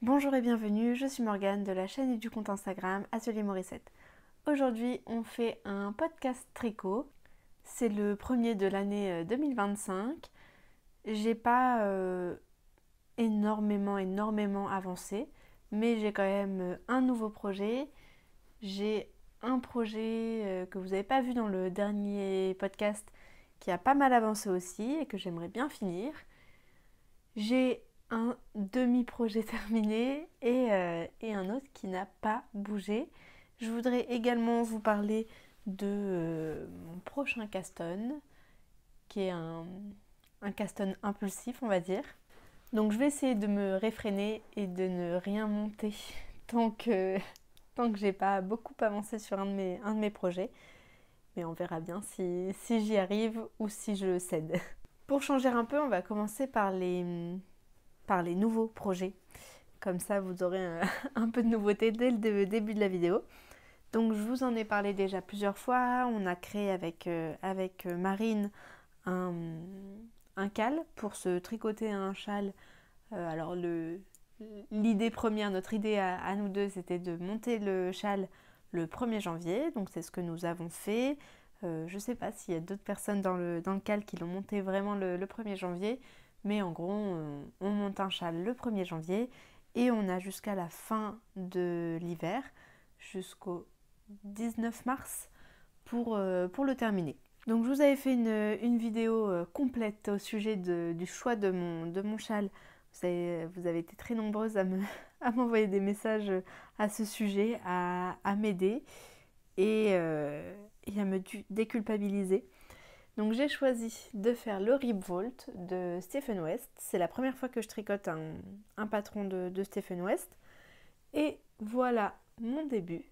Bonjour et bienvenue, je suis Morgane de la chaîne et du compte Instagram Atelier Morissette. Aujourd'hui, on fait un podcast tricot. C'est le premier de l'année 2025. J'ai pas énormément avancé, mais j'ai quand même un nouveau projet. J'ai un projet que vous n'avez pas vu dans le dernier podcast qui a pas mal avancé aussi et que j'aimerais bien finir. J'ai un demi-projet terminé et un autre qui n'a pas bougé. Je voudrais également vous parler de mon prochain caston, qui est un caston impulsif, on va dire. Donc je vais essayer de me réfréner et de ne rien monter tant que, tant que j'ai pas beaucoup avancé sur un de mes projets. Mais on verra bien si j'y arrive ou si je cède. Pour changer un peu, on va commencer par les nouveaux projets. Comme ça, vous aurez un peu de nouveauté dès le début de la vidéo. Donc, je vous en ai parlé déjà plusieurs fois. On a créé avec Marine un cal pour se tricoter un châle. Alors, l'idée première, notre idée à nous deux, c'était de monter le châle le 1er janvier. Donc, c'est ce que nous avons fait. Je ne sais pas s'il y a d'autres personnes dans le cal qui l'ont monté vraiment le 1er janvier. Mais en gros, on monte un châle le 1er janvier et on a jusqu'à la fin de l'hiver, jusqu'au 19 mars, pour le terminer. Donc je vous avais fait une vidéo complète au sujet du choix de mon châle. Vous avez été très nombreuses à m'envoyer des messages à ce sujet, à m'aider et à me déculpabiliser. Donc j'ai choisi de faire le Rib Vault de Stephen West. C'est la première fois que je tricote un patron de Stephen West. Et voilà mon début.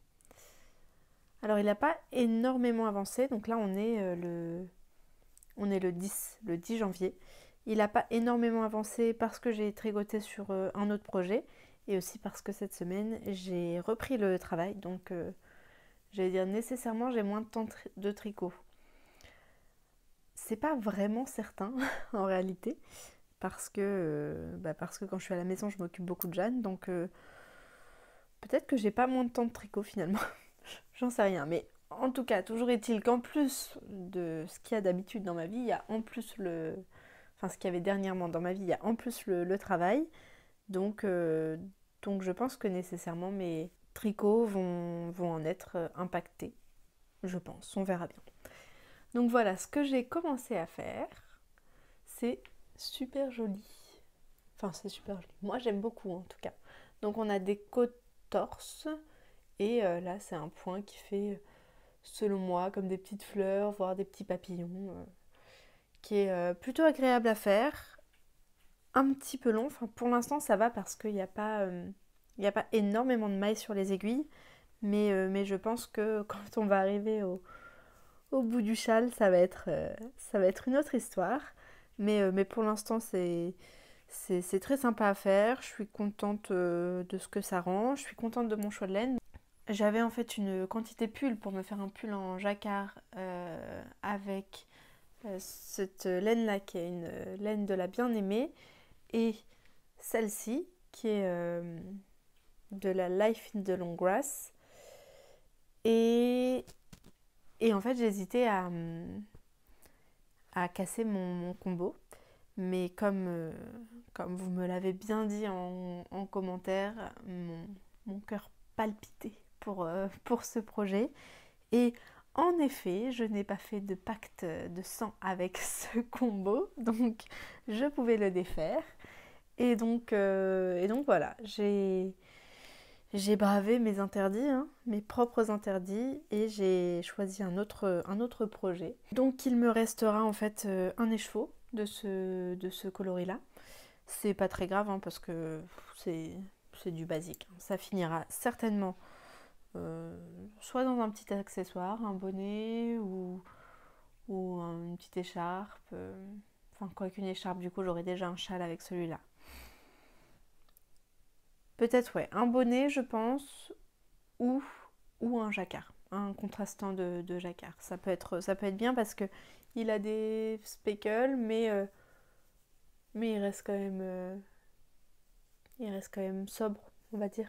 Alors il n'a pas énormément avancé, donc là on est le 10 janvier. Il n'a pas énormément avancé parce que j'ai tricoté sur un autre projet et aussi parce que cette semaine j'ai repris le travail. Donc j'allais dire nécessairement j'ai moins de temps de tricot. C'est pas vraiment certain en réalité parce que quand je suis à la maison je m'occupe beaucoup de Jeanne, donc peut-être que j'ai pas moins de temps de tricot finalement. J'en sais rien, mais en tout cas toujours est-il qu'en plus de ce qu'il y a d'habitude dans ma vie, il y a en plus ce qu'il y avait dernièrement dans ma vie, il y a en plus le travail, donc donc je pense que nécessairement mes tricots vont en être impactés, je pense, on verra bien. Donc voilà, ce que j'ai commencé à faire, c'est super joli. Enfin, c'est super joli. Moi, j'aime beaucoup en tout cas. Donc, on a des côtes torse et là, c'est un point qui fait, selon moi, comme des petites fleurs, voire des petits papillons, qui est plutôt agréable à faire. Un petit peu long. Enfin, pour l'instant, ça va parce qu'il n'y a pas, il y a pas énormément de mailles sur les aiguilles. Mais je pense que quand on va arriver au bout du châle, ça va être une autre histoire. Mais pour l'instant, c'est très sympa à faire. Je suis contente de ce que ça rend. Je suis contente de mon choix de laine. J'avais en fait une quantité pull pour me faire un pull en jacquard avec cette laine-là qui est une laine de la bien-aimée et celle-ci qui est de la Life in the Long Grass. Et, et en fait, j'hésitais à casser mon combo. Mais comme vous me l'avez bien dit en commentaire, mon cœur palpitait pour ce projet. Et en effet, je n'ai pas fait de pacte de sang avec ce combo, donc je pouvais le défaire. Et donc voilà, j'ai bravé mes interdits, hein, mes propres interdits, et j'ai choisi un autre projet. Donc il me restera en fait un écheveau de ce coloris-là. C'est pas très grave hein, parce que c'est du basique. Ça finira certainement soit dans un petit accessoire, un bonnet ou une petite écharpe. Enfin, quoi qu'une écharpe, du coup, j'aurais déjà un châle avec celui-là. Peut-être, ouais, un bonnet, je pense, ou, ou un jacquard, un contrastant de jacquard. Ça peut être bien parce que il a des speckles, mais il reste quand même Il reste quand même sobre, on va dire.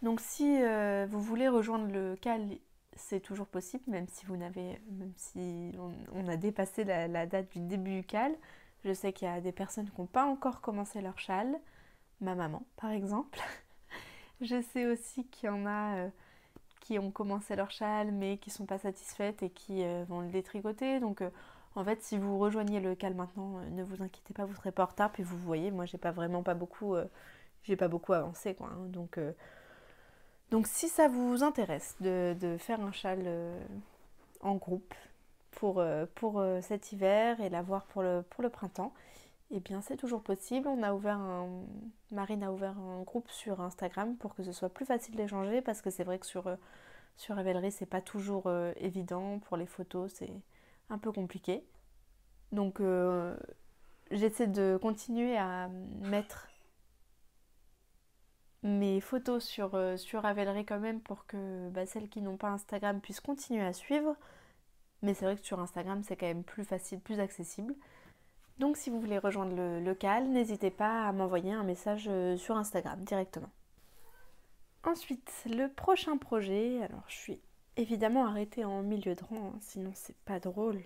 Donc si vous voulez rejoindre le CAL, c'est toujours possible, même si on a dépassé la date du début du CAL. Je sais qu'il y a des personnes qui n'ont pas encore commencé leur châle, ma maman par exemple. Je sais aussi qu'il y en a qui ont commencé leur châle mais qui ne sont pas satisfaites et qui vont le détricoter. Donc en fait, si vous rejoignez le CAL maintenant, ne vous inquiétez pas, vous serez pas en retard. Puis vous voyez, moi j'ai pas beaucoup avancé quoi. Hein. Donc si ça vous intéresse de faire un châle en groupe pour cet hiver et l'avoir pour le printemps, eh bien c'est toujours possible. Marine a ouvert un groupe sur Instagram pour que ce soit plus facile d'échanger parce que c'est vrai que sur Ravelry c'est pas toujours évident. Pour les photos c'est un peu compliqué. Donc j'essaie de continuer à mettre mes photos sur Ravelry quand même pour que celles qui n'ont pas Instagram puissent continuer à suivre. Mais c'est vrai que sur Instagram c'est quand même plus facile, plus accessible. Donc si vous voulez rejoindre le CAL, n'hésitez pas à m'envoyer un message sur Instagram directement. Ensuite, le prochain projet, alors je suis évidemment arrêtée en milieu de rang, hein, sinon c'est pas drôle.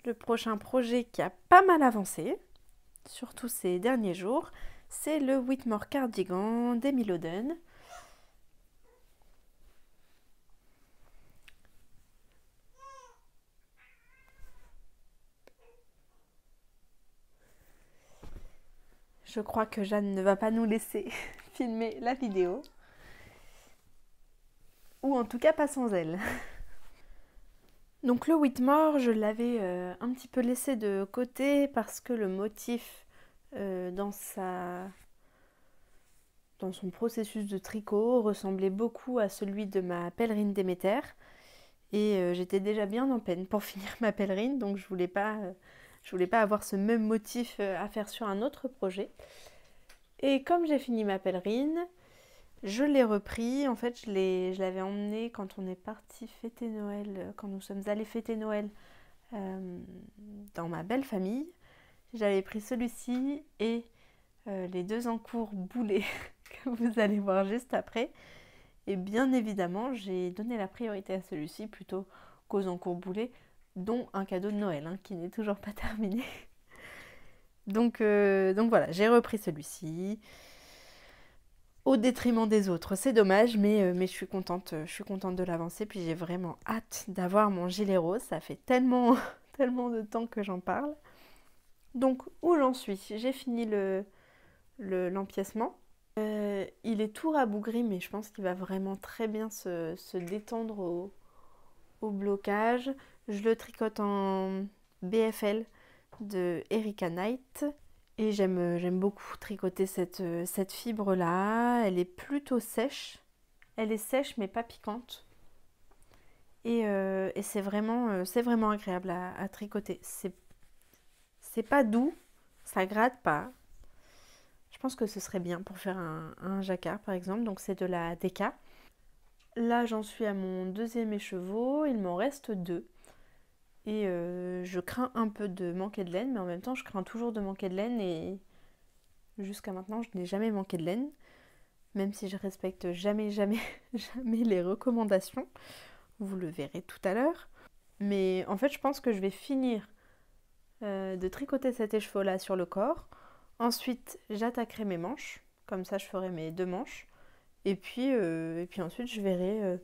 Le prochain projet qui a pas mal avancé, surtout ces derniers jours, c'est le Whitmore Cardigan d'Emile Oden. Je crois que Jeanne ne va pas nous laisser filmer la vidéo. Ou en tout cas pas sans elle. Donc le Whitmore, je l'avais un petit peu laissé de côté parce que le motif dans son processus de tricot ressemblait beaucoup à celui de ma pèlerine Déméter. Et j'étais déjà bien en peine pour finir ma pèlerine, donc je voulais pas avoir ce même motif à faire sur un autre projet. Et comme j'ai fini ma pèlerine, je l'ai repris. En fait, je l'avais emmené quand on est parti fêter Noël, quand nous sommes allés fêter Noël dans ma belle famille. J'avais pris celui-ci et les deux encours boulés que vous allez voir juste après. Et bien évidemment, j'ai donné la priorité à celui-ci plutôt qu'aux encours boulés, dont un cadeau de Noël hein, qui n'est toujours pas terminé. Donc voilà, j'ai repris celui-ci au détriment des autres. C'est dommage, mais je suis contente de l'avancer. Puis j'ai vraiment hâte d'avoir mon gilet rose. Ça fait tellement, tellement de temps que j'en parle. Donc où j'en suis? J'ai fini l'empiècement. Il est tout rabougri, mais je pense qu'il va vraiment très bien se détendre au blocage. Je le tricote en BFL de Erika Knight. Et j'aime beaucoup tricoter cette fibre-là. Elle est plutôt sèche. Elle est sèche mais pas piquante. Et c'est vraiment agréable à tricoter. C'est pas doux, ça gratte pas. Je pense que ce serait bien pour faire un jacquard par exemple. Donc c'est de la DK. Là j'en suis à mon deuxième écheveau. Il m'en reste deux. Et je crains un peu de manquer de laine, mais en même temps je crains toujours de manquer de laine et jusqu'à maintenant je n'ai jamais manqué de laine, même si je respecte jamais les recommandations. Vous le verrez tout à l'heure. Mais en fait je pense que je vais finir de tricoter cet écheveau là sur le corps. Ensuite j'attaquerai mes manches, comme ça je ferai mes deux manches. Et puis ensuite je verrai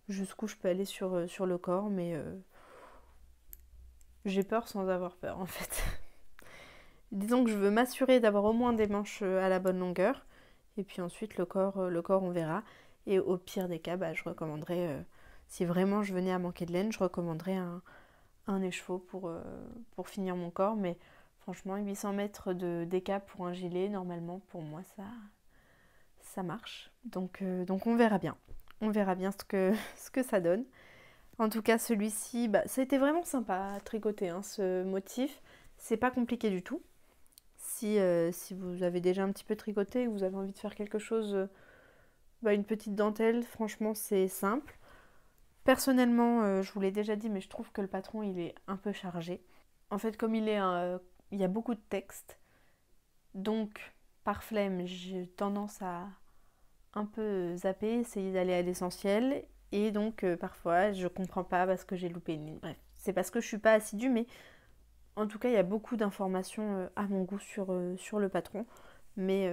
jusqu'où je peux aller sur le corps, mais j'ai peur sans avoir peur en fait. Disons que je veux m'assurer d'avoir au moins des manches à la bonne longueur. Et puis ensuite le corps on verra. Et au pire des cas, je recommanderais, si vraiment je venais à manquer de laine, je recommanderais un écheveau pour finir mon corps. Mais franchement, 800 mètres de DK pour un gilet, normalement pour moi ça marche. Donc on verra bien. On verra bien ce que ça donne. En tout cas, celui-ci, ça a été vraiment sympa à tricoter, hein, ce motif. C'est pas compliqué du tout. Si vous avez déjà un petit peu tricoté et que vous avez envie de faire quelque chose, une petite dentelle, franchement, c'est simple. Personnellement, je vous l'ai déjà dit, mais je trouve que le patron, il est un peu chargé. En fait, comme il y a beaucoup de texte, donc par flemme, j'ai tendance à un peu zapper, essayer d'aller à l'essentiel. Et donc parfois je comprends pas parce que j'ai loupé une ligne. Bref, c'est parce que je suis pas assidue, mais en tout cas il y a beaucoup d'informations à mon goût sur le patron. Mais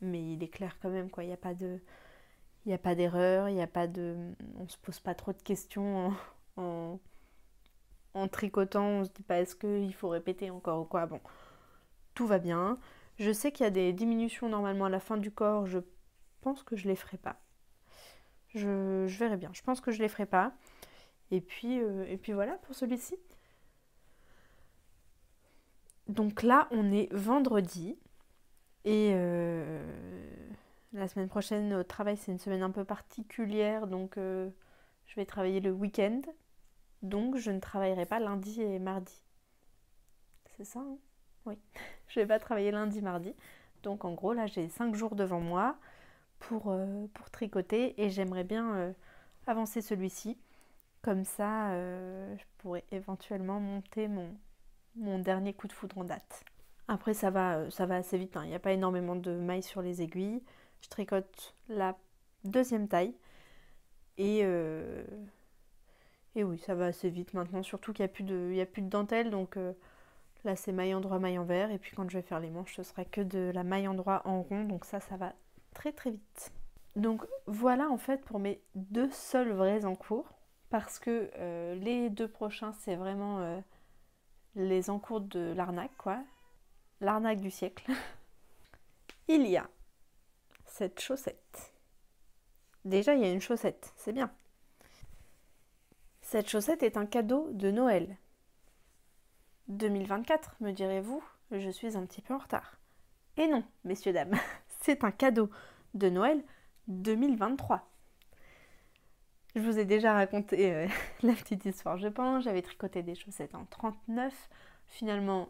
il est clair quand même, quoi. Il n'y a pas de, il n'y a pas d'erreur, il y a pas de, on se pose pas trop de questions en, en tricotant. On se dit pas est-ce qu'il faut répéter encore ou quoi. Bon, tout va bien. Je sais qu'il y a des diminutions normalement à la fin du corps. Je pense que je les ferai pas. Je verrai bien. Je pense que je les ferai pas. Et puis voilà pour celui-ci. Donc là, on est vendredi. Et la semaine prochaine au travail, c'est une semaine un peu particulière. Donc je vais travailler le week-end. Donc je ne travaillerai pas lundi et mardi. C'est ça, hein? Oui. Je ne vais pas travailler lundi, mardi. Donc en gros, là, j'ai 5 jours devant moi pour tricoter. Et j'aimerais bien avancer celui-ci. Comme ça, je pourrais éventuellement monter mon dernier coup de foudre en date. Après, ça va assez vite, hein. Il n'y a pas énormément de mailles sur les aiguilles. Je tricote la deuxième taille. Et, et oui, ça va assez vite maintenant. Surtout qu'il n'y a plus de dentelle. Donc là, c'est maille endroit, maille envers. Et puis quand je vais faire les manches, ce sera que de la maille endroit en rond. Donc ça va très très vite. Donc voilà en fait pour mes 2 seuls vrais en cours. Parce que les 2 prochains, c'est vraiment les encours de l'arnaque, quoi. L'arnaque du siècle. Il y a cette chaussette. Déjà, il y a une chaussette, c'est bien. Cette chaussette est un cadeau de Noël. 2024, me direz-vous, je suis un petit peu en retard. Et non, messieurs, dames, c'est un cadeau de Noël 2023. Je vous ai déjà raconté la petite histoire, je pense. J'avais tricoté des chaussettes en 39. Finalement,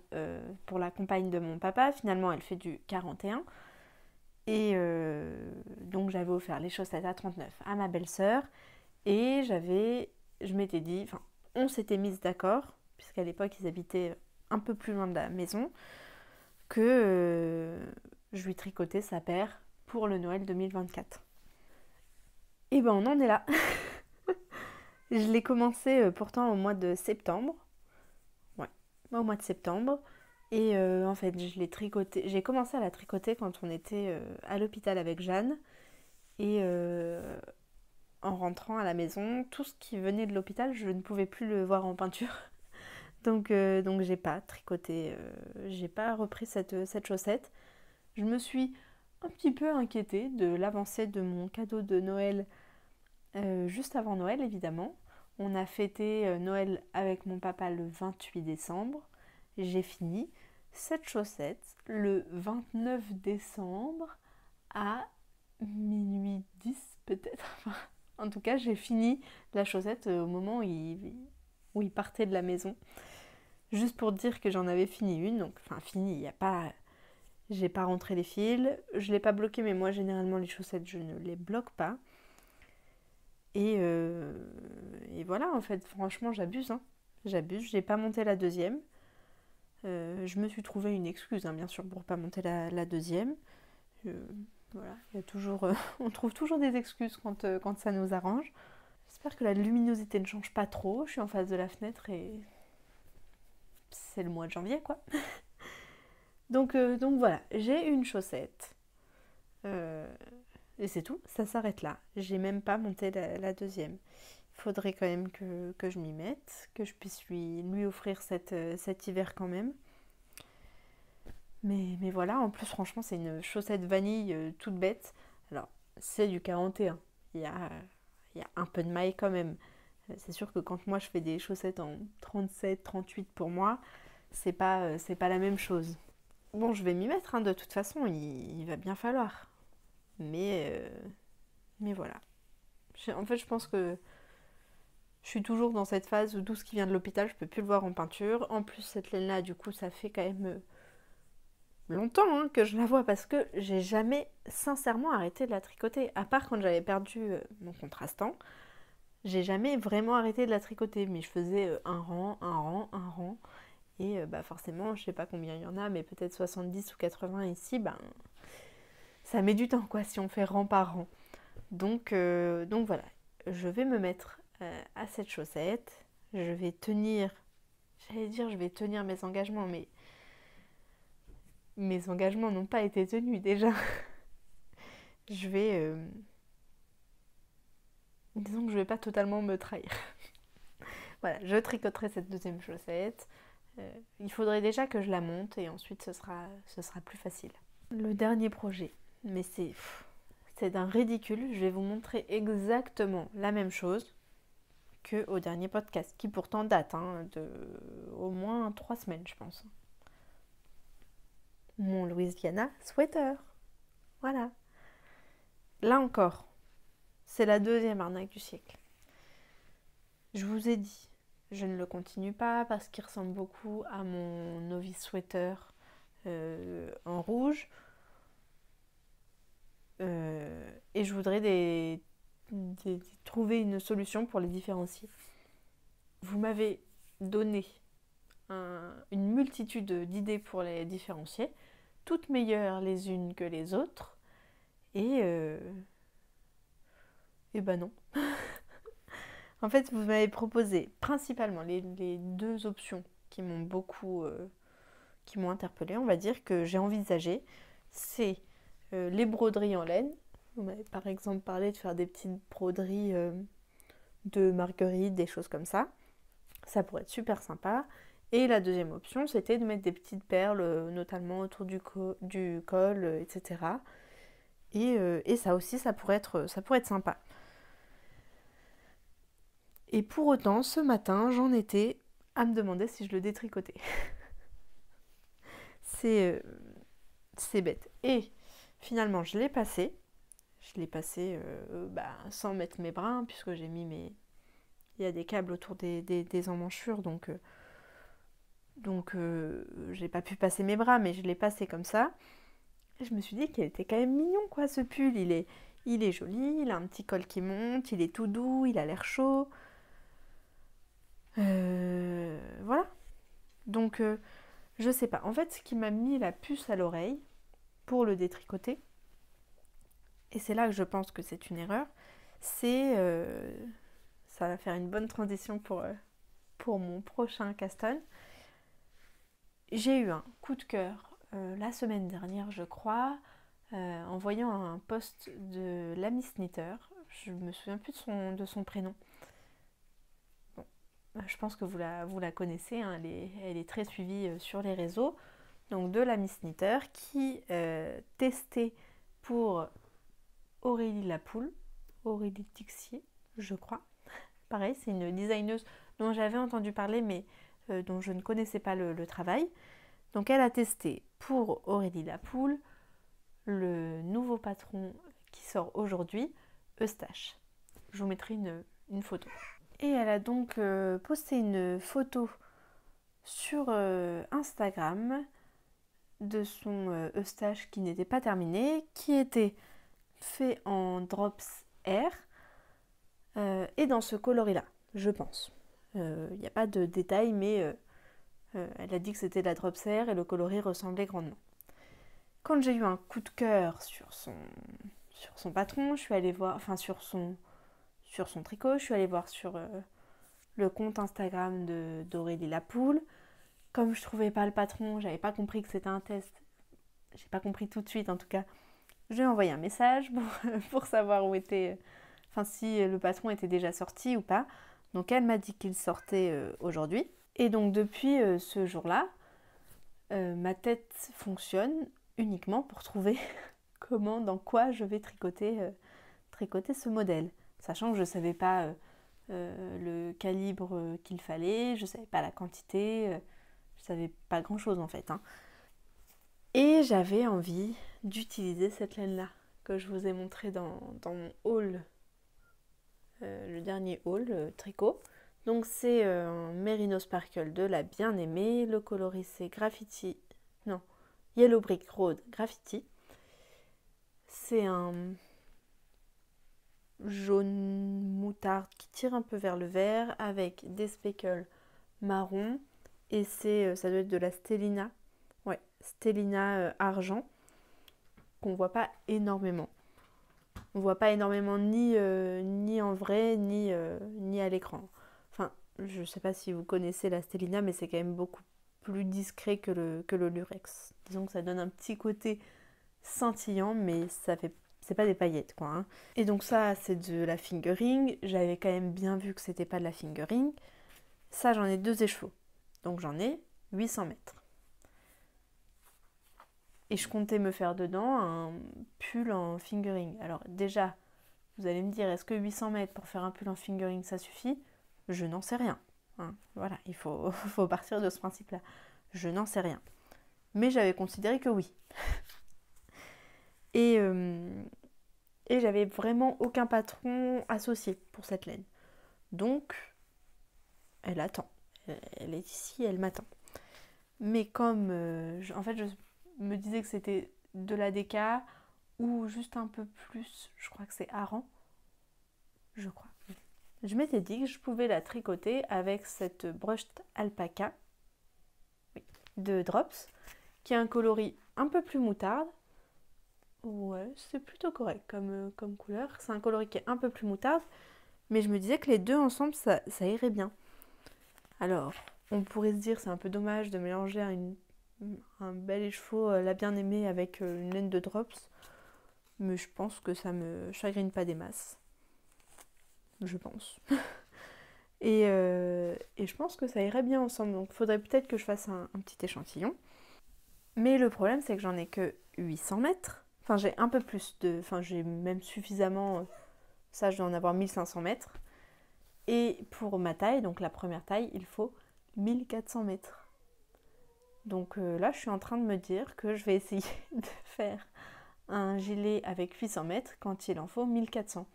pour la compagne de mon papa, finalement, elle fait du 41. Et donc, j'avais offert les chaussettes à 39 à ma belle-sœur. Et je m'étais dit, enfin, on s'était mis d'accord, puisqu'à l'époque, ils habitaient un peu plus loin de la maison, que je lui tricotais sa paire pour le Noël 2024. Et ben, on en est là. Je l'ai commencé pourtant au mois de septembre. Ouais, au mois de septembre. Et en fait, je l'ai tricoté. J'ai commencé à la tricoter quand on était à l'hôpital avec Jeanne. Et en rentrant à la maison, tout ce qui venait de l'hôpital, je ne pouvais plus le voir en peinture. Donc j'ai pas tricoté, j'ai pas repris cette chaussette. Je me suis un petit peu inquiétée de l'avancée de mon cadeau de Noël juste avant Noël, évidemment. On a fêté Noël avec mon papa le 28 décembre. J'ai fini cette chaussette le 29 décembre à minuit 10 peut-être. En tout cas, j'ai fini la chaussette au moment où il partait de la maison. Juste pour dire que j'en avais fini une. Donc, enfin, fini, il n'y a pas... J'ai pas rentré les fils. Je ne l'ai pas bloqué, mais moi, généralement, les chaussettes, je ne les bloque pas. Et voilà, en fait, franchement, j'abuse. Hein. J'abuse. J'ai pas monté la deuxième. Je me suis trouvé une excuse, hein, bien sûr, pour pas monter la deuxième. Voilà, il y a toujours, on trouve toujours des excuses quand ça nous arrange. J'espère que la luminosité ne change pas trop. Je suis en face de la fenêtre et c'est le mois de janvier, quoi. Donc voilà, j'ai une chaussette. Et c'est tout, ça s'arrête là. J'ai même pas monté la deuxième. Il faudrait quand même que je m'y mette, que je puisse lui offrir cet hiver quand même. Mais voilà, en plus franchement c'est une chaussette vanille toute bête. Alors c'est du 41, il y a un peu de maille quand même. C'est sûr que quand moi je fais des chaussettes en 37, 38 pour moi, c'est pas la même chose. Bon, je vais m'y mettre, hein, de toute façon, il va bien falloir. Mais voilà. En fait, je pense que je suis toujours dans cette phase où tout ce qui vient de l'hôpital, je peux plus le voir en peinture. En plus, cette laine-là, du coup, ça fait quand même longtemps, hein, que je la vois parce que j'ai jamais sincèrement arrêté de la tricoter. À part quand j'avais perdu mon contrastant, j'ai jamais vraiment arrêté de la tricoter. Mais je faisais un rang, un rang, un rang. Et forcément, je sais pas combien il y en a, mais peut-être 70 ou 80 ici, ça met du temps quoi si on fait rang par rang. Donc voilà, je vais me mettre à cette chaussette, je vais tenir, j'allais dire je vais tenir mes engagements, mais mes engagements n'ont pas été tenus déjà. Je vais, disons que je vais pas totalement me trahir. Voilà, je tricoterai cette deuxième chaussette. Il faudrait déjà que je la monte et ensuite ce sera plus facile. Le dernier projet, mais c'est d'un ridicule. Je vais vous montrer exactement la même chose qu'au dernier podcast, qui pourtant date de au moins 3 semaines, je pense. Mon Louisiana sweater. Voilà. Là encore, c'est la deuxième arnaque du siècle. Je vous ai dit, je ne le continue pas parce qu'il ressemble beaucoup à mon novice sweater en rouge. Et je voudrais trouver une solution pour les différencier. Vous m'avez donné une multitude d'idées pour les différencier, toutes meilleures les unes que les autres, et non. En fait, vous m'avez proposé principalement les deux options qui m'ont beaucoup, qui m'ont interpellée, on va dire, que j'ai envisagé, c'est les broderies en laine. Vous m'avez par exemple parlé de faire des petites broderies de marguerite, des choses comme ça. Ça pourrait être super sympa. Et la deuxième option, c'était de mettre des petites perles, notamment autour du col, etc. Et ça aussi, ça pourrait être sympa. Et pour autant, ce matin, j'en étais à me demander si je le détricotais. C'est bête. Et finalement, je l'ai passé. Je l'ai passé sans mettre mes bras, hein, puisque j'ai mis mes... Il y a des câbles autour des emmanchures, donc j'ai pas pu passer mes bras, mais je l'ai passé comme ça. Et je me suis dit qu'il était quand même mignon, quoi, ce pull. Il est joli, il a un petit col qui monte, il est tout doux, il a l'air chaud. Voilà. Donc, je sais pas. En fait, ce qui m'a mis la puce à l'oreille pour le détricoter, et c'est là que je pense que c'est une erreur, c'est... ça va faire une bonne transition pour mon prochain Caston. J'ai eu un coup de cœur la semaine dernière, je crois, en voyant un post de l'Ami Snitter. Je me souviens plus de son prénom. Bon, je pense que vous la connaissez, hein, elle est très suivie sur les réseaux. Donc de l'Ami Snitter qui testait pour Aurélie Lapoule, Aurélie Tixier, je crois. Pareil, c'est une designeuse dont j'avais entendu parler, mais dont je ne connaissais pas le travail. Donc elle a testé pour Aurélie Lapoule le nouveau patron qui sort aujourd'hui, Eustache. Je vous mettrai une photo. Et elle a donc posté une photo sur Instagram de son Eustache qui n'était pas terminé, qui était fait en Drops Air et dans ce coloris-là, je pense. Il n'y a pas de détails, mais elle a dit que c'était de la Drops Air et le coloris ressemblait grandement. Quand j'ai eu un coup de cœur sur son patron, je suis allée voir, enfin sur son tricot, je suis allée voir sur le compte Instagram d'Aurélie Lapoule. Comme je trouvais pas le patron, j'avais pas compris que c'était un test. J'ai pas compris tout de suite en tout cas. Je lui ai envoyé un message pour savoir où était, enfin si le patron était déjà sorti ou pas. Donc elle m'a dit qu'il sortait aujourd'hui. Et donc depuis ce jour-là, ma tête fonctionne uniquement pour trouver dans quoi je vais tricoter ce modèle. Sachant que je ne savais pas le calibre qu'il fallait, je ne savais pas la quantité, je ne savais pas grand-chose en fait. Hein. Et j'avais envie d'utiliser cette laine-là que je vous ai montré dans mon haul, le dernier haul tricot. Donc c'est un Merino Sparkle de la bien-aimée, le coloris c'est Graffiti, non, Yellow Brick Road Graffiti. C'est un jaune moutarde qui tire un peu vers le vert avec des speckles marron et ça doit être de la Stellina. Ouais, Stellina argent, qu'on voit pas énormément. On voit pas énormément ni en vrai, ni à l'écran. Enfin, je sais pas si vous connaissez la Stellina, mais c'est quand même beaucoup plus discret que le lurex. Disons que ça donne un petit côté scintillant, mais c'est pas des paillettes, quoi. Hein. Et donc ça, c'est de la fingering. J'avais quand même bien vu que c'était pas de la fingering. Ça, j'en ai 2 écheveaux. Donc j'en ai 800 mètres. Et je comptais me faire dedans un pull en fingering. Alors déjà, vous allez me dire, est-ce que 800 mètres pour faire un pull en fingering, ça suffit? Je n'en sais rien. Hein. Voilà, il faut partir de ce principe-là. Je n'en sais rien. Mais j'avais considéré que oui. Et j'avais vraiment aucun patron associé pour cette laine. Donc, elle attend. Elle est ici, elle m'attend. Mais comme, en fait, je me disais que c'était de la DK ou juste un peu plus, je crois que c'est Aran. Je crois. Je m'étais dit que je pouvais la tricoter avec cette brushed alpaca de Drops, qui a un coloris un peu plus moutarde. Ouais, c'est plutôt correct comme couleur. C'est un coloris qui est un peu plus moutarde, mais je me disais que les deux ensemble, ça irait bien. Alors, on pourrait se dire c'est un peu dommage de mélanger un bel écheveau, la bien-aimée, avec une laine de Drops, mais je pense que ça me chagrine pas des masses. Je pense. Et je pense que ça irait bien ensemble, donc il faudrait peut-être que je fasse un petit échantillon. Mais le problème, c'est que j'en ai que 800 mètres. Enfin, j'ai un peu plus de... Enfin, j'ai même suffisamment... Ça, je dois en avoir 1500 mètres. Et pour ma taille, donc la première taille, il faut 1400 mètres. Donc là, je suis en train de me dire que je vais essayer de faire un gilet avec 800 mètres quand il en faut 1400.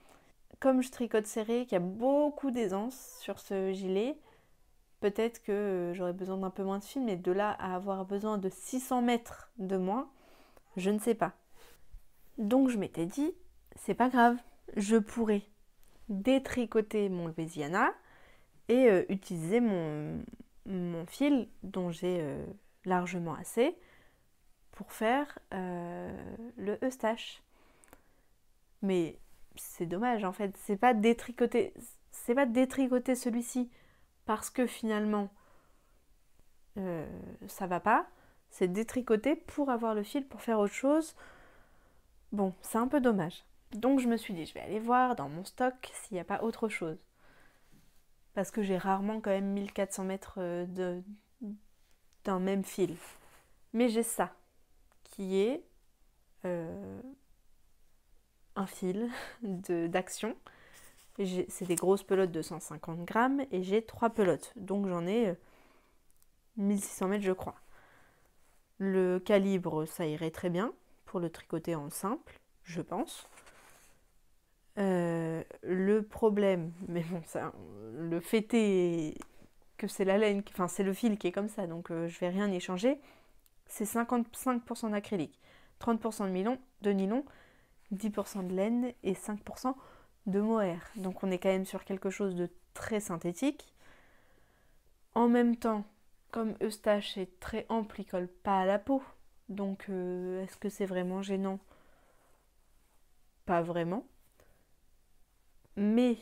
Comme je tricote serré, qu'il y a beaucoup d'aisance sur ce gilet, peut-être que j'aurais besoin d'un peu moins de fil, mais de là à avoir besoin de 600 mètres de moins, je ne sais pas. Donc je m'étais dit, c'est pas grave, je pourrais détricoter mon Louisiana et utiliser mon fil dont j'ai largement assez pour faire le Eustache. Mais c'est dommage en fait, c'est pas détricoter celui-ci parce que finalement ça va pas, c'est détricoter pour avoir le fil pour faire autre chose. Bon, c'est un peu dommage. Donc je me suis dit, je vais aller voir dans mon stock s'il n'y a pas autre chose. Parce que j'ai rarement quand même 1400 mètres d'un même fil. Mais j'ai ça, qui est un fil d'action. C'est des grosses pelotes de 150 grammes et j'ai 3 pelotes. Donc j'en ai 1600 mètres je crois. Le calibre, ça irait très bien pour le tricoter en simple, je pense. Le problème, mais bon, ça, le fait est que c'est la laine, enfin c'est le fil qui est comme ça, donc je vais rien y changer. C'est 55% d'acrylique, 30% de nylon, 10% de laine et 5% de mohair. Donc on est quand même sur quelque chose de très synthétique. En même temps, comme Eustache est très ample, il colle pas à la peau. Donc est-ce que c'est vraiment gênant? Pas vraiment. Mais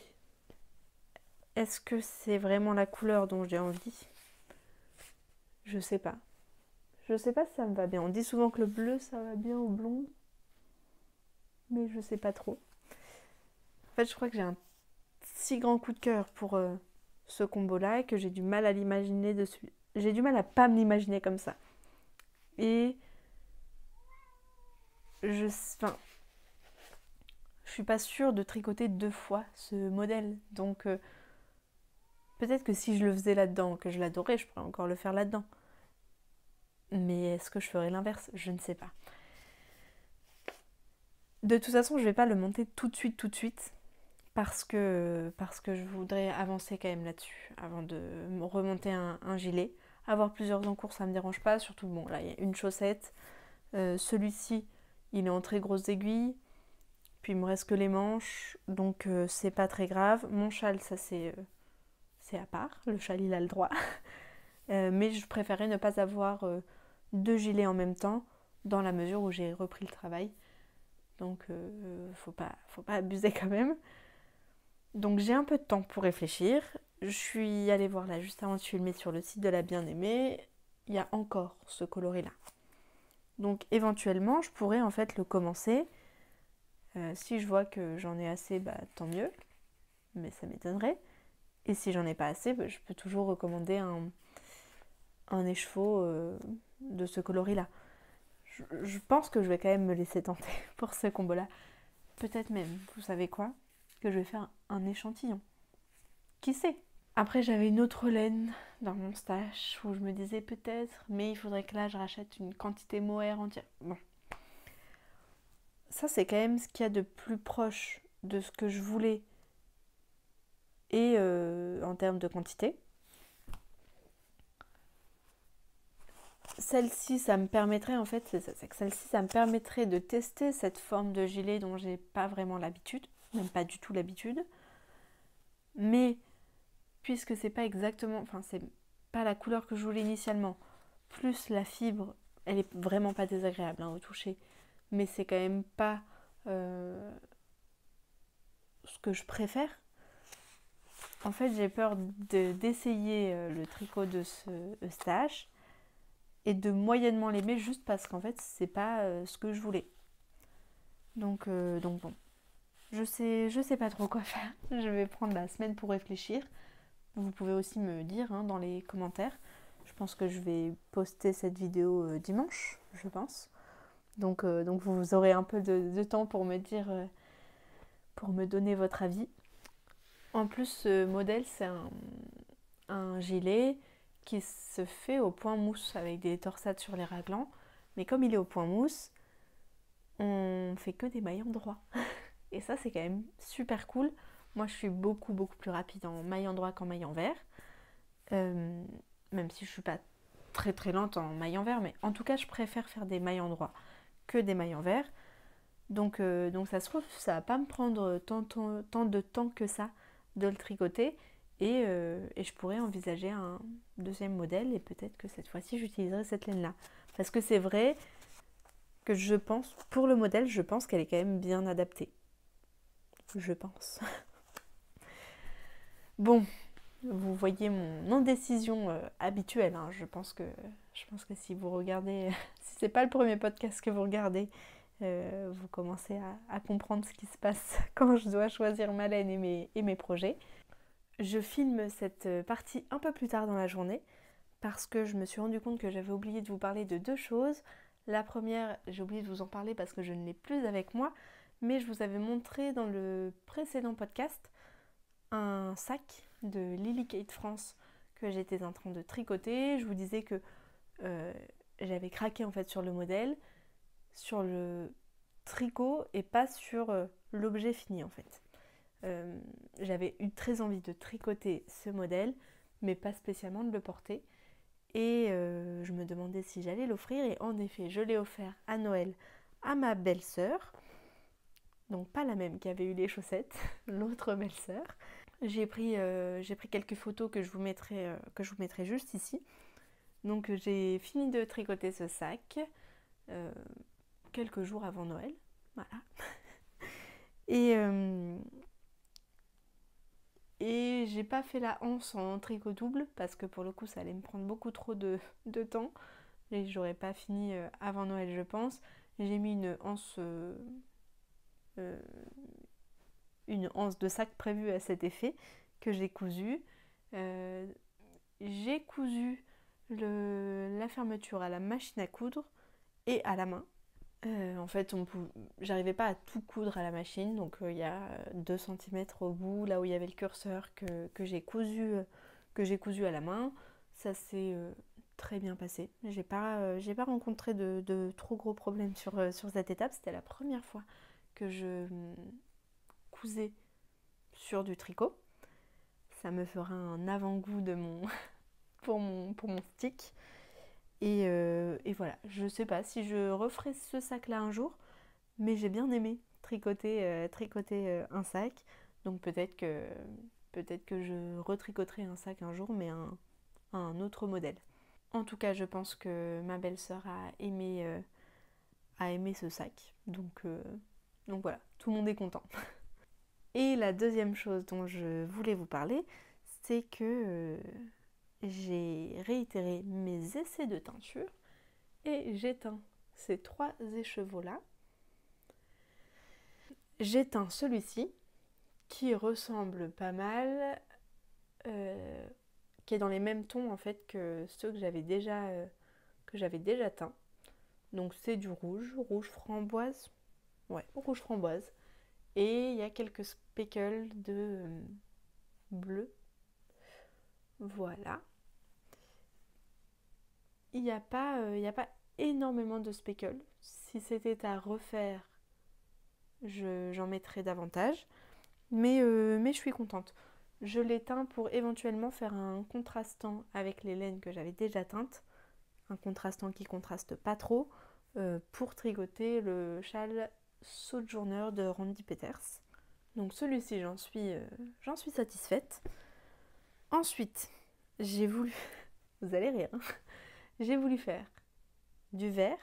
est-ce que c'est vraiment la couleur dont j'ai envie? Je sais pas. Je sais pas si ça me va bien. On dit souvent que le bleu ça va bien au blond. Mais je sais pas trop. En fait, je crois que j'ai un si grand coup de cœur pour ce combo-là que j'ai du mal à l'imaginer dessus. J'ai du mal à pas me l'imaginer comme ça. Et je suis pas sûre de tricoter 2 fois ce modèle. Donc peut-être que si je le faisais là-dedans, que je l'adorais, je pourrais encore le faire là-dedans. Mais est-ce que je ferais l'inverse? Je ne sais pas. De toute façon, je vais pas le monter tout de suite. Parce que je voudrais avancer quand même là-dessus avant de me remonter un gilet. Avoir plusieurs encours, ça me dérange pas. Surtout, bon, là, il y a une chaussette. Celui-ci, il est en très grosses aiguilles. Puis, il me reste que les manches. Donc, c'est pas très grave. Mon châle, ça, c'est à part. Le châle, il a le droit. Mais je préférais ne pas avoir 2 gilets en même temps, dans la mesure où j'ai repris le travail. Donc faut pas abuser quand même. Donc j'ai un peu de temps pour réfléchir. Je suis allée voir là juste avant de filmer sur le site de la Bien-Aimée. Il y a encore ce coloris là. Donc éventuellement je pourrais en fait le commencer. Si je vois que j'en ai assez, tant mieux. Mais ça m'étonnerait. Et si j'en ai pas assez, je peux toujours recommander un écheveau de ce coloris là. Je pense que je vais quand même me laisser tenter pour ce combo là. Peut-être même, vous savez quoi, que je vais faire un échantillon. Qui sait? Après, j'avais une autre laine dans mon stash où je me disais peut-être, mais il faudrait que là je rachète une quantité mohair entière. Bon. Ça, c'est quand même ce qu'il y a de plus proche de ce que je voulais et en termes de quantité. Celle-ci, ça me permettrait en fait, c'est que celle-ci, ça me permettrait de tester cette forme de gilet dont j'ai pas vraiment l'habitude, même pas du tout l'habitude. Mais puisque c'est pas exactement, enfin c'est pas la couleur que je voulais initialement, plus la fibre, elle est vraiment pas désagréable au toucher, mais c'est quand même pas ce que je préfère. En fait, j'ai peur d'essayer le tricot de ce Eustache et de moyennement l'aimer juste parce qu'en fait, c'est pas ce que je voulais. Donc bon, je sais pas trop quoi faire. Je vais prendre la semaine pour réfléchir. Vous pouvez aussi me dire dans les commentaires. Je pense que je vais poster cette vidéo dimanche, je pense. Donc vous aurez un peu de temps pour me dire, pour me donner votre avis. En plus, ce modèle, c'est un gilet qui se fait au point mousse avec des torsades sur les raglans. Mais comme il est au point mousse, on fait que des mailles endroits. Et ça, c'est quand même super cool. Moi, je suis beaucoup plus rapide en maille endroit qu'en maille envers. Même si je suis pas très lente en maille envers, mais en tout cas, je préfère faire des mailles endroit que des mailles envers. Donc ça se trouve, ça va pas me prendre tant de temps que ça de le tricoter. Et je pourrais envisager un deuxième modèle et peut-être que cette fois-ci, j'utiliserai cette laine-là. Parce que c'est vrai que je pense, pour le modèle, je pense qu'elle est quand même bien adaptée. Je pense. Bon, vous voyez mon indécision habituelle. Je pense que si vous regardez, si c'est pas le premier podcast que vous regardez, vous commencez à comprendre ce qui se passe quand je dois choisir ma laine et mes projets. Je filme cette partie un peu plus tard dans la journée parce que je me suis rendu compte que j'avais oublié de vous parler de 2 choses. La première, j'ai oublié de vous en parler parce que je ne l'ai plus avec moi, mais je vous avais montré dans le précédent podcast un sac de Lily Kate France que j'étais en train de tricoter. Je vous disais que j'avais craqué en fait sur le modèle, sur le tricot et pas sur l'objet fini en fait. J'avais eu très envie de tricoter ce modèle, mais pas spécialement de le porter. Et je me demandais si j'allais l'offrir. Et en effet, je l'ai offert à Noël à ma belle-sœur. Donc pas la même qui avait eu les chaussettes, l'autre belle-sœur. J'ai pris quelques photos que je vous mettrai juste ici. Donc j'ai fini de tricoter ce sac quelques jours avant Noël. Voilà. Et j'ai pas fait la anse en tricot double parce que pour le coup ça allait me prendre beaucoup trop de temps et j'aurais pas fini avant Noël je pense. J'ai mis une anse de sac prévue à cet effet que j'ai cousue. J'ai cousu la fermeture à la machine à coudre et à la main. En fait, j'arrivais pas à tout coudre à la machine, donc il y a 2 cm au bout, là où il y avait le curseur que j'ai cousu à la main. Ça s'est très bien passé. J'ai pas rencontré de trop gros problèmes sur cette étape. C'était la première fois que je cousais sur du tricot. Ça me fera un avant-goût pour mon stick. Et voilà, je sais pas si je referai ce sac là un jour, mais j'ai bien aimé tricoter un sac, donc peut-être que je retricoterai un sac un jour, mais un un autre modèle. En tout cas, je pense que ma belle-sœur a aimé ce sac. Donc voilà, tout le monde est content. Et la deuxième chose dont je voulais vous parler, c'est que j'ai réitéré mes essais de teinture et j'ai teint ces 3 écheveaux-là. J'ai teint celui-ci qui ressemble pas mal, qui est dans les mêmes tons en fait que ceux que j'avais déjà teints. Donc c'est du rouge framboise. Ouais, rouge framboise. Et il y a quelques speckles de bleu. Voilà. Il n'y a pas énormément de speckles. Si c'était à refaire, j'en mettrais davantage. Mais je suis contente. Je l'ai teint pour éventuellement faire un contrastant avec les laines que j'avais déjà teintes. Un contrastant qui contraste pas trop. Pour tricoter le châle Sojourner de Randy Peters. Donc celui-ci, j'en suis satisfaite. Ensuite, j'ai voulu... Vous allez rire, hein. J'ai voulu faire du vert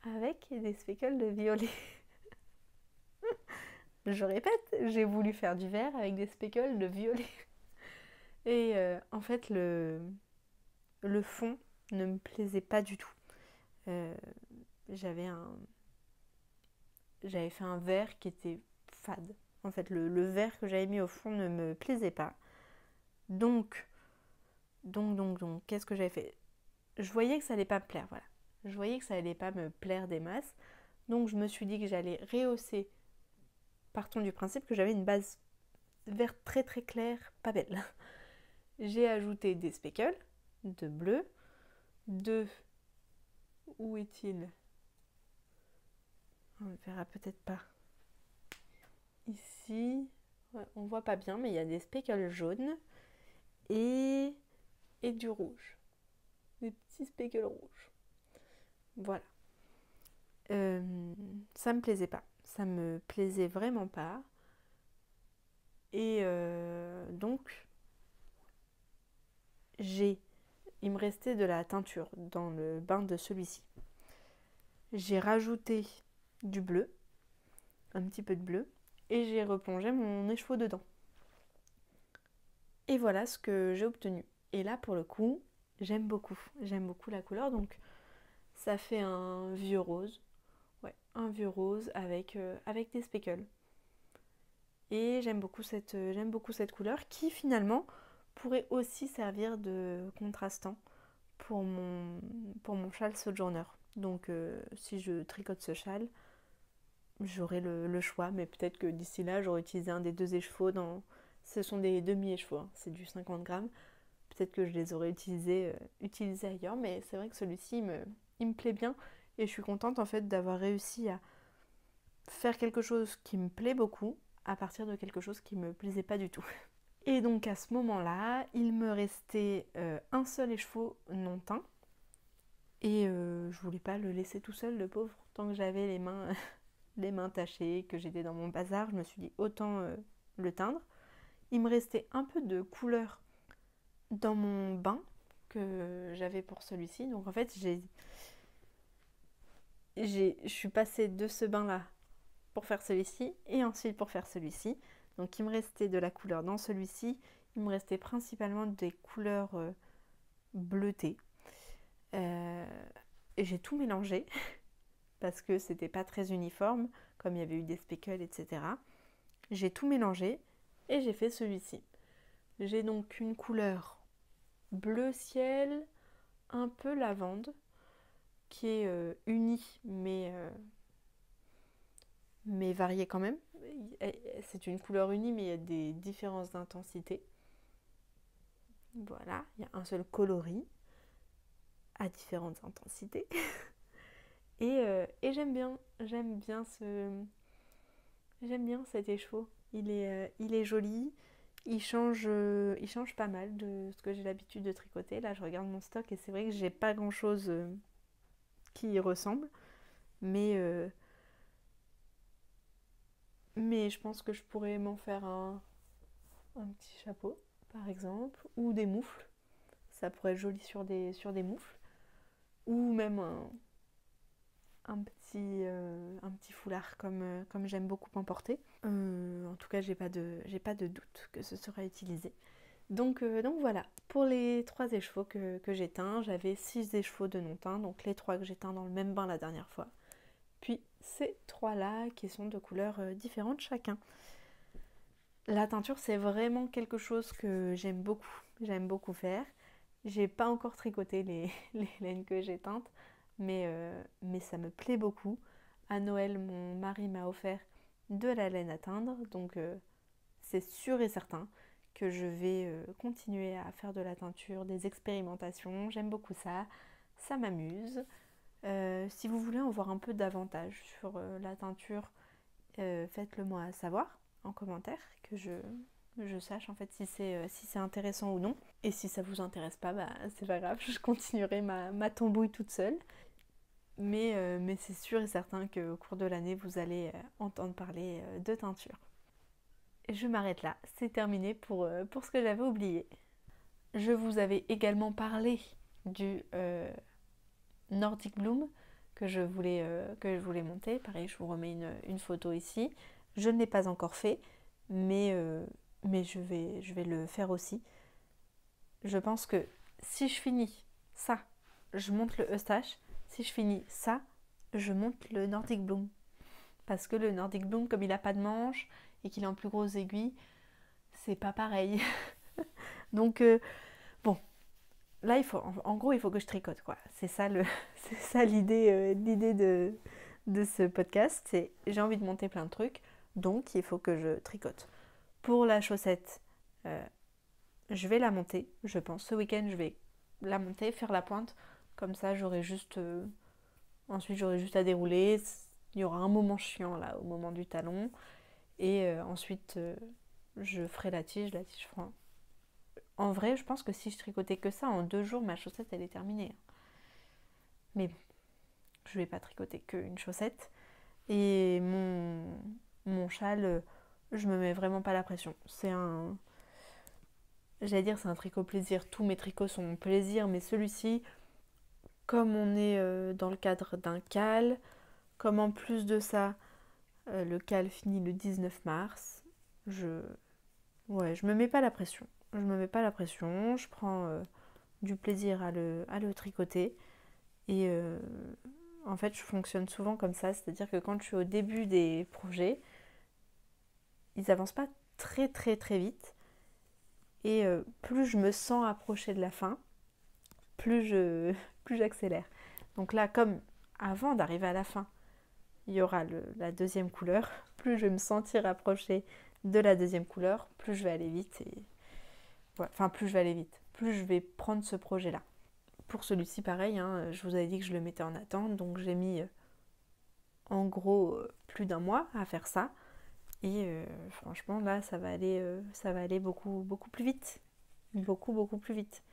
avec des speckles de violet. Je répète, j'ai voulu faire du vert avec des speckles de violet. Et en fait, le fond ne me plaisait pas du tout. J'avais fait un vert qui était fade. En fait, le vert que j'avais mis au fond ne me plaisait pas. Donc, qu'est-ce que j'avais fait? Je voyais que ça allait pas me plaire, voilà. Je voyais que ça allait pas me plaire des masses. Donc, je me suis dit que j'allais rehausser. Partons du principe que j'avais une base verte très très claire, pas belle. J'ai ajouté des speckles de bleu, où est-il? On ne verra peut-être pas. Ici, ouais, on voit pas bien, mais il y a des speckles jaunes et du rouge. Des petits speckles rouges. Voilà. Ça me plaisait pas. Ça me plaisait vraiment pas. Et donc, il me restait de la teinture dans le bain de celui-ci. J'ai rajouté du bleu, un petit peu de bleu, et j'ai replongé mon écheveau dedans. Et voilà ce que j'ai obtenu. Et là, pour le coup, j'aime beaucoup la couleur, donc ça fait un vieux rose. Ouais, un vieux rose avec des speckles. Et j'aime beaucoup cette couleur qui finalement pourrait aussi servir de contrastant pour mon châle Sojourner. Donc si je tricote ce châle, j'aurai le choix, mais peut-être que d'ici là, j'aurai utilisé un des 2 écheveaux Ce sont des demi-écheveaux, hein, c'est du 50 grammes. Peut-être que je les aurais utilisés ailleurs, mais c'est vrai que celui-ci, il me plaît bien. Et je suis contente en fait d'avoir réussi à faire quelque chose qui me plaît beaucoup à partir de quelque chose qui me plaisait pas du tout. Et donc à ce moment-là, il me restait un seul écheveau non teint. Et je voulais pas le laisser tout seul, le pauvre. Tant que j'avais les mains tachées, que j'étais dans mon bazar, je me suis dit autant le teindre. Il me restait un peu de couleur dans mon bain que j'avais pour celui-ci. Donc en fait, je suis passée de ce bain-là pour faire celui-ci et ensuite pour faire celui-ci. Donc il me restait de la couleur dans celui-ci. Il me restait principalement des couleurs bleutées. Et j'ai tout mélangé parce que c'était pas très uniforme, comme il y avait eu des speckles, etc. J'ai tout mélangé et j'ai fait celui-ci. J'ai donc une couleur bleu ciel, un peu lavande, qui est unie mais variée quand même. C'est une couleur unie mais il y a des différences d'intensité. Voilà, il y a un seul coloris à différentes intensités. Et j'aime bien cet écheveau. Il est joli, il change pas mal de ce que j'ai l'habitude de tricoter. Là, je regarde mon stock et c'est vrai que j'ai pas grand chose qui y ressemble, mais je pense que je pourrais m'en faire un petit chapeau, par exemple, ou des moufles. ça pourrait être joli sur des moufles. Ou même un petit foulard comme j'aime beaucoup en porter. En tout cas, j'ai pas de doute que ce sera utilisé. Donc voilà, pour les 3 écheveaux que j'ai teints, j'avais 6 écheveaux de non teints, donc les 3 que j'ai teints dans le même bain la dernière fois. Puis ces 3-là qui sont de couleurs différentes chacun. La teinture, c'est vraiment quelque chose que j'aime beaucoup faire. J'ai pas encore tricoté les laines que j'ai teintes, mais ça me plaît beaucoup. À Noël, mon mari m'a offert de la laine à teindre, donc c'est sûr et certain que je vais continuer à faire de la teinture, des expérimentations. J'aime beaucoup ça m'amuse. Si vous voulez en voir un peu davantage sur la teinture, faites-le moi savoir en commentaire, que je sache en fait si c'est intéressant ou non. Et si ça vous intéresse pas, bah c'est pas grave, je continuerai ma tambouille toute seule. Mais c'est sûr et certain qu'au cours de l'année, vous allez entendre parler de teinture. Et je m'arrête là, c'est terminé pour ce que j'avais oublié. Je vous avais également parlé du Nordic Bloom que je voulais monter. Pareil, je vous remets une photo ici. Je ne l'ai pas encore fait, mais je vais le faire aussi. Je pense que si je finis ça, je monte le Eustache. Si je finis ça, je monte le Nordic Bloom. Parce que le Nordic Bloom, comme il n'a pas de manches et qu'il est en plus grosse aiguille, c'est pas pareil. Donc, bon, là, en gros, il faut que je tricote, quoi. C'est ça l'idée de ce podcast. C'est j'ai envie de monter plein de trucs, donc il faut que je tricote. Pour la chaussette, je vais la monter, je pense. Ce week-end, je vais la monter, faire la pointe. Comme ça, ensuite, j'aurai juste à dérouler. Il y aura un moment chiant, là, au moment du talon. Et ensuite, je ferai la tige. En vrai, je pense que si je tricotais que ça, en 2 jours, ma chaussette, elle est terminée. Mais bon, je vais pas tricoter qu'une chaussette. Et mon châle, je me mets vraiment pas la pression. J'allais dire c'est un tricot plaisir. Tous mes tricots sont plaisir, mais celui-ci, comme on est dans le cadre d'un cal, comme en plus de ça, le cal finit le 19 mars, je me mets pas la pression. Je prends du plaisir à le tricoter. Et en fait, je fonctionne souvent comme ça, c'est-à-dire que quand je suis au début des projets, ils avancent pas très très très vite. Et plus je me sens approcher de la fin, plus j'accélère. Donc là, comme avant d'arriver à la fin, il y aura la deuxième couleur, plus je vais me sentir approcher de la deuxième couleur, plus je vais aller vite. Plus je vais aller vite, plus je vais prendre ce projet-là. Pour celui-ci, pareil, hein, je vous avais dit que je le mettais en attente, donc j'ai mis en gros plus d'1 mois à faire ça. Et franchement, là, ça va aller beaucoup, beaucoup plus vite. Beaucoup, beaucoup plus vite.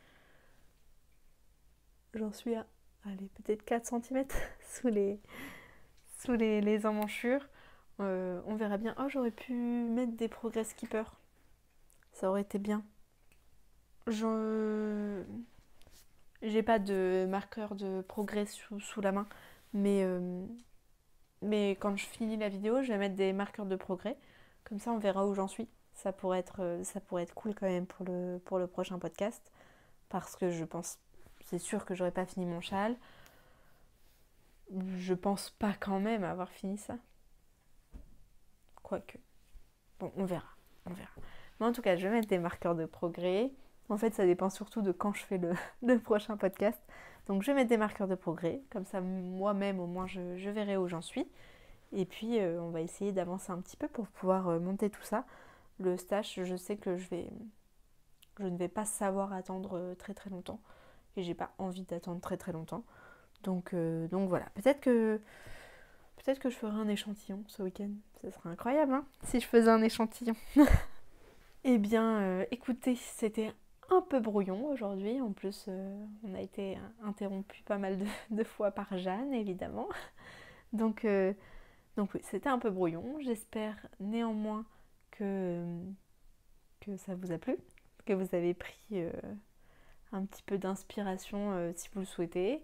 J'en suis à, allez, peut-être 4 cm sous les emmanchures. On verra bien. Oh, j'aurais pu mettre des progrès skipper. Ça aurait été bien. J'ai pas de marqueur de progrès sous la main, mais quand je finis la vidéo, je vais mettre des marqueurs de progrès. Comme ça, on verra où j'en suis. Ça pourrait être cool quand même pour le prochain podcast. Parce que c'est sûr que j'aurais pas fini mon châle. Je pense pas quand même avoir fini ça. Quoique. Bon, on verra. Mais en tout cas, je vais mettre des marqueurs de progrès. En fait, ça dépend surtout de quand je fais le prochain podcast. Donc, je vais mettre des marqueurs de progrès. Comme ça, moi-même, au moins, je verrai où j'en suis. Et puis, on va essayer d'avancer un petit peu pour pouvoir monter tout ça. Le stage, je sais que je ne vais pas savoir attendre très très longtemps. Et j'ai pas envie d'attendre très très longtemps. Donc voilà. Peut-être que je ferai un échantillon ce week-end. Ça serait incroyable, hein, si je faisais un échantillon. Eh bien, écoutez, c'était un peu brouillon aujourd'hui. En plus, on a été interrompu pas mal de fois par Jeanne, évidemment. Donc oui, c'était un peu brouillon. J'espère néanmoins que ça vous a plu, que vous avez pris un petit peu d'inspiration si vous le souhaitez,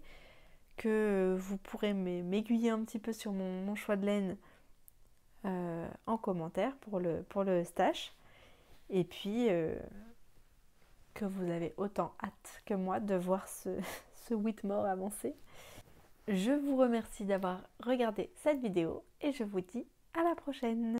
que vous pourrez m'aiguiller un petit peu sur mon choix de laine en commentaire pour le stash. Et puis que vous avez autant hâte que moi de voir ce Whitmore avancer. Je vous remercie d'avoir regardé cette vidéo et je vous dis à la prochaine.